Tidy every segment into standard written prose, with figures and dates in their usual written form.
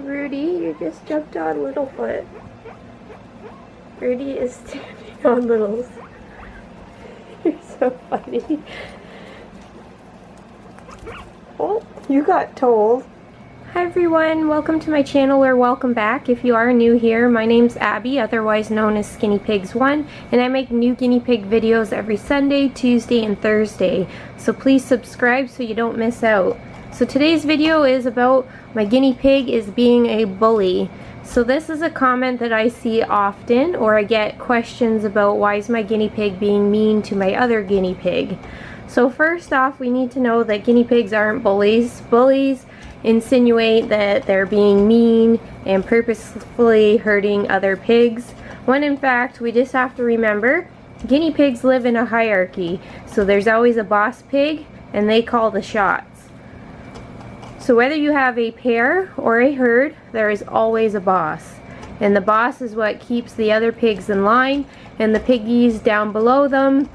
Rudy. You just jumped on Littlefoot. Rudy is standing on Littles. You're so funny. Oh, you got told. Hi everyone, welcome to my channel, or welcome back if you are new here. My name's Abby, otherwise known as Skinny Pigs 1, and I make new guinea pig videos every Sunday, Tuesday, and Thursday. So please subscribe so you don't miss out. So today's video is about my guinea pig is being a bully. So this is a comment that I see often, or I get questions about why is my guinea pig being mean to my other guinea pig. So first off, we need to know that guinea pigs aren't bullies. Bullies insinuate that they're being mean and purposefully hurting other pigs, when in fact we just have to remember guinea pigs live in a hierarchy. So there's always a boss pig and they call the shots. So whether you have a pair or a herd, there is always a boss, and the boss is what keeps the other pigs in line, and the piggies down below them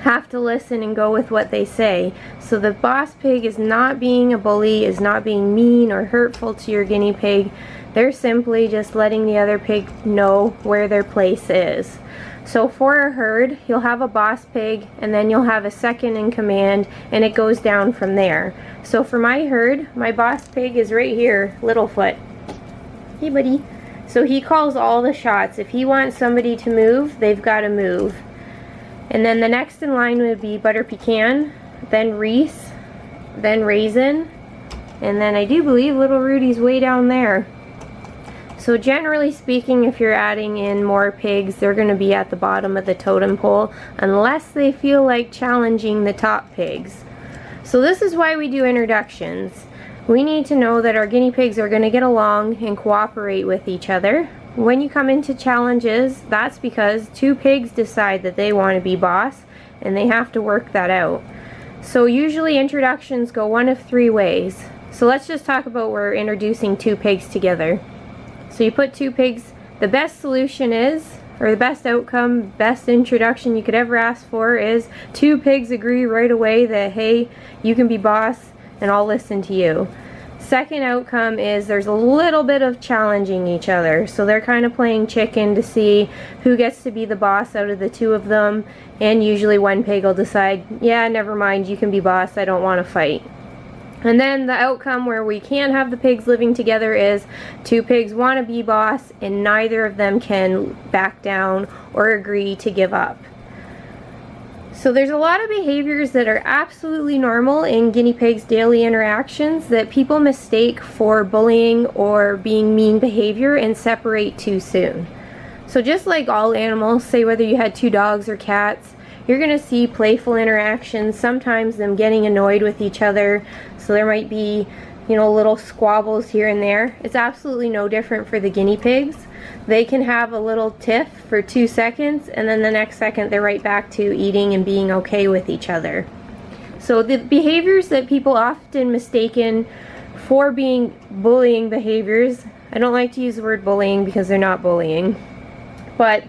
have to listen and go with what they say. So the boss pig is not being a bully, is not being mean or hurtful to your guinea pig. They're simply just letting the other pig know where their place is. So for a herd, you'll have a boss pig, and then you'll have a second in command, and it goes down from there. So for my herd, my boss pig is right here, Littlefoot. Hey buddy. So he calls all the shots. If he wants somebody to move, they've got to move. And then the next in line would be Butter Pecan, then Reese, then Raisin, and then I do believe Little Rudy's way down there. So generally speaking, if you're adding in more pigs, they're going to be at the bottom of the totem pole unless they feel like challenging the top pigs. So this is why we do introductions. We need to know that our guinea pigs are going to get along and cooperate with each other. When you come into challenges, that's because two pigs decide that they want to be boss, and they have to work that out. So usually introductions go one of three ways. So let's just talk about where we're introducing two pigs together. So you put two pigs, the best solution is, or the best outcome, best introduction you could ever ask for is two pigs agree right away that, hey, you can be boss and I'll listen to you. Second outcome is there's a little bit of challenging each other. So they're kind of playing chicken to see who gets to be the boss out of the two of them, and usually one pig will decide, yeah, never mind, you can be boss, I don't want to fight. And then the outcome where we can't have the pigs living together is two pigs want to be boss and neither of them can back down or agree to give up. So there's a lot of behaviors that are absolutely normal in guinea pigs' daily interactions that people mistake for bullying or being mean behavior and separate too soon. So just like all animals, say whether you had two dogs or cats, you're going to see playful interactions, sometimes them getting annoyed with each other. So there might be, you know, little squabbles here and there. It's absolutely no different for the guinea pigs. They can have a little tiff for 2 seconds, and then the next second they're right back to eating and being okay with each other. So the behaviors that people often mistaken for being bullying behaviors, I don't like to use the word bullying because they're not bullying, but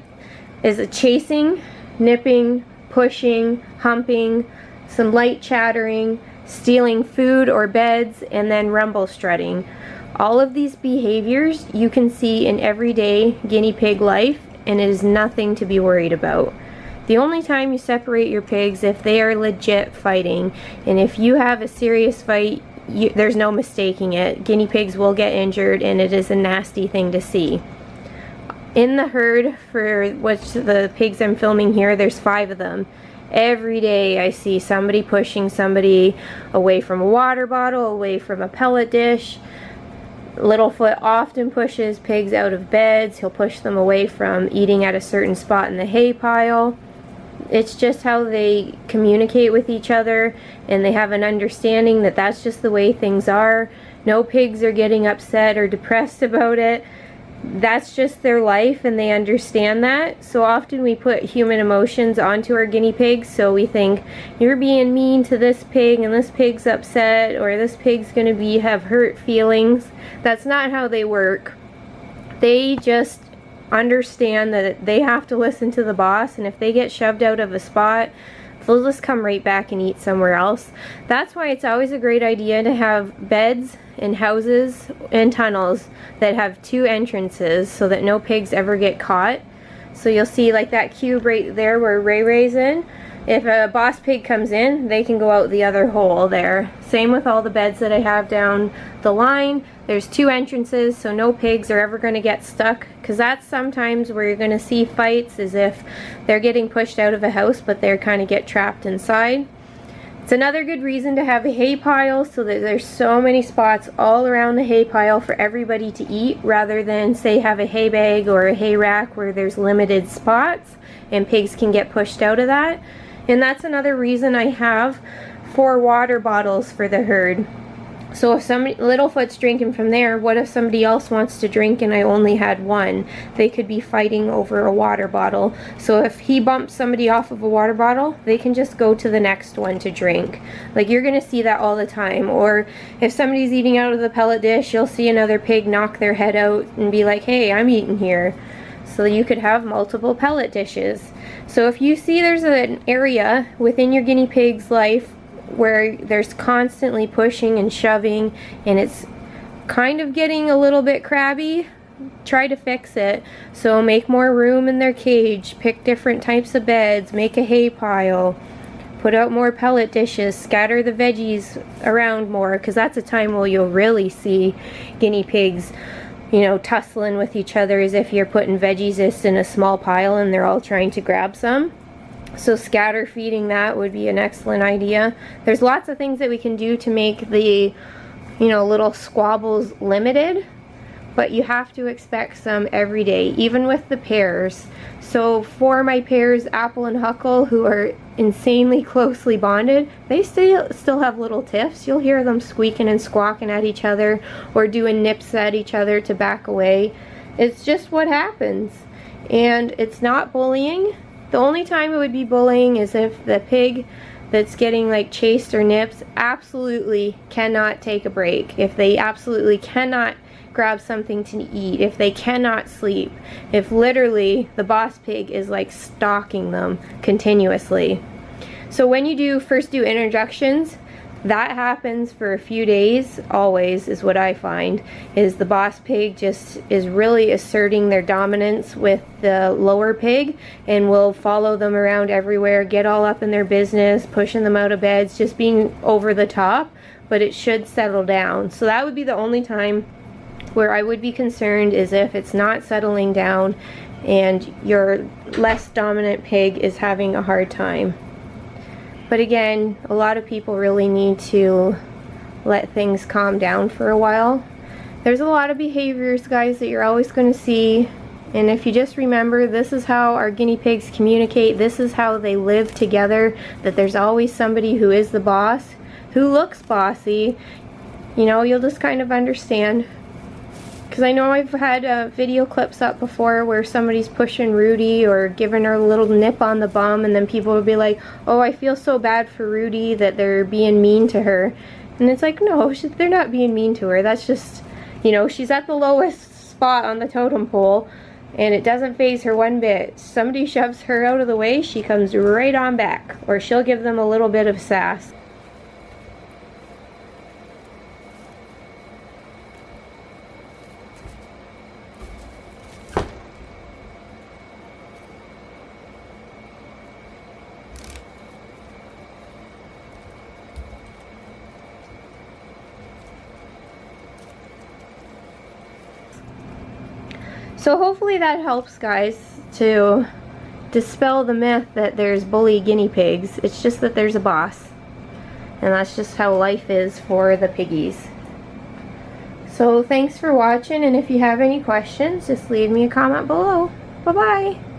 is a chasing, nipping, pushing, humping, some light chattering, stealing food or beds, and then rumble strutting. All of these behaviors you can see in everyday guinea pig life, and it is nothing to be worried about. The only time you separate your pigs if they are legit fighting, and if you have a serious fight, there's no mistaking it. Guinea pigs will get injured, and it is a nasty thing to see. In the herd, for which the pigs I'm filming here, there's 5 of them. Every day I see somebody pushing somebody away from a water bottle, away from a pellet dish. Littlefoot often pushes pigs out of beds. He'll push them away from eating at a certain spot in the hay pile. It's just how they communicate with each other, and they have an understanding that that's just the way things are. No pigs are getting upset or depressed about it. That's just their life, and they understand that. So often we put human emotions onto our guinea pigs, so we think you're being mean to this pig and this pig's upset, or this pig's gonna have hurt feelings. That's not how they work. They just understand that they have to listen to the boss, and if they get shoved out of a spot, they'll just come right back and eat somewhere else. That's why it's always a great idea to have beds and houses and tunnels that have 2 entrances so that no pigs ever get caught. So you'll see like that cube right there where Ray Ray's in. If a boss pig comes in, they can go out the other hole there. Same with all the beds that I have down the line. There's 2 entrances, so no pigs are ever going to get stuck, because that's sometimes where you're going to see fights, is if they're getting pushed out of a house but they kind of get trapped inside. It's another good reason to have a hay pile, so that there's so many spots all around the hay pile for everybody to eat, rather than say have a hay bag or a hay rack where there's limited spots and pigs can get pushed out of that. And that's another reason I have 4 water bottles for the herd. So if somebody, Littlefoot's drinking from there, what if somebody else wants to drink and I only had 1? They could be fighting over a water bottle. So if he bumps somebody off of a water bottle, they can just go to the next one to drink. Like, you're gonna see that all the time. Or if somebody's eating out of the pellet dish, you'll see another pig knock their head out and be like, hey, I'm eating here. So you could have multiple pellet dishes. So if you see there's an area within your guinea pig's life where there's constantly pushing and shoving and it's kind of getting a little bit crabby, try to fix it. So make more room in their cage, pick different types of beds, make a hay pile, put out more pellet dishes, scatter the veggies around more, because that's a time where you'll really see guinea pigs, you know, tussling with each other, as if you're putting veggies just in a small pile and they're all trying to grab some. So scatter feeding that would be an excellent idea. There's lots of things that we can do to make the, you know, little squabbles limited, but you have to expect some every day, even with the pairs. So for my pairs, Apple and Huckle, who are insanely closely bonded, they still have little tiffs. You'll hear them squeaking and squawking at each other or doing nips at each other to back away. It's just what happens. And it's not bullying. The only time it would be bullying is if the pig that's getting like chased or nips absolutely cannot take a break. If they absolutely cannot grab something to eat, if they cannot sleep, if literally the boss pig is like stalking them continuously. So when you first do introductions, that happens for a few days, always, is what I find, is the boss pig just is really asserting their dominance with the lower pig and will follow them around everywhere, get all up in their business, pushing them out of beds, just being over the top, but it should settle down. So that would be the only time where I would be concerned, is if it's not settling down and your less dominant pig is having a hard time. But again, a lot of people really need to let things calm down for a while. There's a lot of behaviors, guys, that you're always going to see. And if you just remember, this is how our guinea pigs communicate. This is how they live together. That there's always somebody who is the boss, who looks bossy. You know, you'll just kind of understand. Because I know I've had video clips up before where somebody's pushing Rudy or giving her a little nip on the bum, and then people would be like, oh, I feel so bad for Rudy that they're being mean to her. And it's like, no, they're not being mean to her. That's just, you know, she's at the lowest spot on the totem pole and it doesn't faze her one bit. Somebody shoves her out of the way, she comes right on back, or she'll give them a little bit of sass. So hopefully that helps, guys, to dispel the myth that there's bully guinea pigs. It's just that there's a boss. And that's just how life is for the piggies. So thanks for watching, and if you have any questions, just leave me a comment below. Bye-bye.